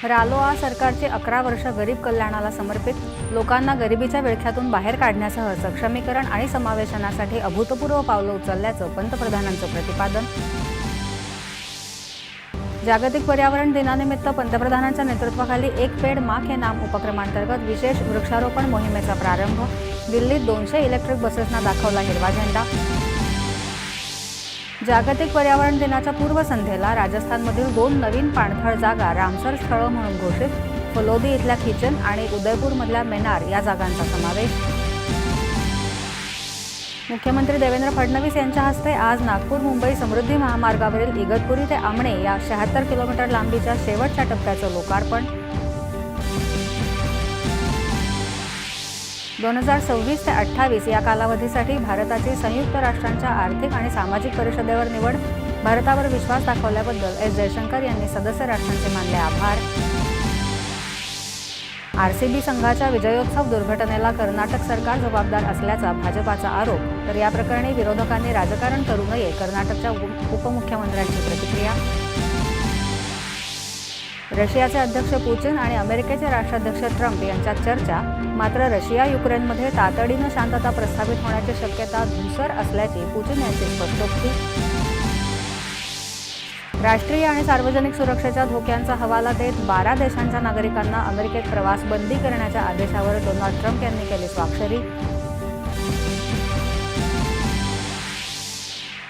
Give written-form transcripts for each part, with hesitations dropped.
रालोआ सरकारची 11 वर्ष गरीब कल्याणाला समर्पित, लोकांना गरिबीच्या विळख्यातून बाहेर काढण्यासह सक्षमीकरण आणि समावेशनासाठी अभूतपूर्व पावलं उचलल्याचं पंतप्रधानांचं प्रतिपादन. जागतिक पर्यावरण दिनानिमित्त पंतप्रधानांच्या नेतृत्वाखाली एक पेड माँ के नाम उपक्रमांतर्गत विशेष वृक्षारोपण मोहिमेचा प्रारंभ. दिल्लीत 200 इलेक्ट्रिक बसेसना दाखवला हिरवा झेंडा. जागतिक पर्यावरण दिनाच्या पूर्वसंध्येला राजस्थानमधील 2 नवीन पाणथळ जागा रामसर स्थळं म्हणून घोषित. फलोदी इथल्या खिचन आणि उदयपूरमधल्या मेनार या जागांचा समावेश. मुख्यमंत्री देवेंद्र फडणवीस यांच्या हस्ते आज नागपूर मुंबई समृद्धी महामार्गावरील इगतपुरी ते आमणे या 76 किलोमीटर लांबीच्या शेवटच्या टप्प्याचं लोकार्पण. 2026 ते 28 या कालावधीसाठी भारताची संयुक्त राष्ट्रांच्या आर्थिक आणि सामाजिक परिषदेवर निवड. भारतावर विश्वास दाखवल्याबद्दल एस जयशंकर यांनी सदस्य राष्ट्रांचे मानले आभार. आरसीबी संघाच्या विजयोत्सव दुर्घटनेला कर्नाटक सरकार जबाबदार असल्याचा भाजपाचा आरोप. तर या प्रकरणी विरोधकांनी राजकारण करू नये, कर्नाटकच्या उपमुख्यमंत्र्यांची प्रतिक्रिया. रशियाचे अध्यक्ष पुतिन आणि अमेरिकेचे राष्ट्राध्यक्ष ट्रम्प यांच्यात चर्चा. मात्र रशिया युक्रेनमध्ये तातडीनं शांतता प्रस्थापित होण्याची शक्यता धूसर असल्याची पुतिन यांची स्पष्टोक्ती. राष्ट्रीय आणि सार्वजनिक सुरक्षेच्या धोक्यांचा हवाला देत 12 देशांच्या नागरिकांना अमेरिकेत प्रवास बंदी करण्याच्या आदेशावर डोनाल्ड ट्रम्प यांनी केली स्वाक्षरी.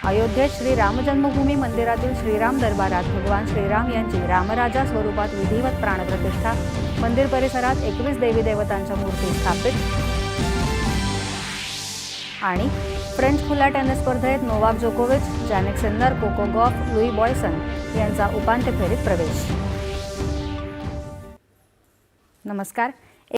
अयोध्येत श्री राम जन्मभूमी मंदिरातील श्रीराम दरबारात भगवान श्रीराम यांची रामराजा स्वरूपात विधिवत प्राणप्रतिष्ठा. मंदिर परिसरात 21 देवी देवतांच्या मूर्ती स्थापित. आणि फ्रेंच खुल्या टेनिस स्पर्धेत नोवाक जोकोविच, जॅनिक Sinnar, Coco Gauff, Louis Boisson यांचा उपांत्य फेरीत प्रवेश. नमस्कार.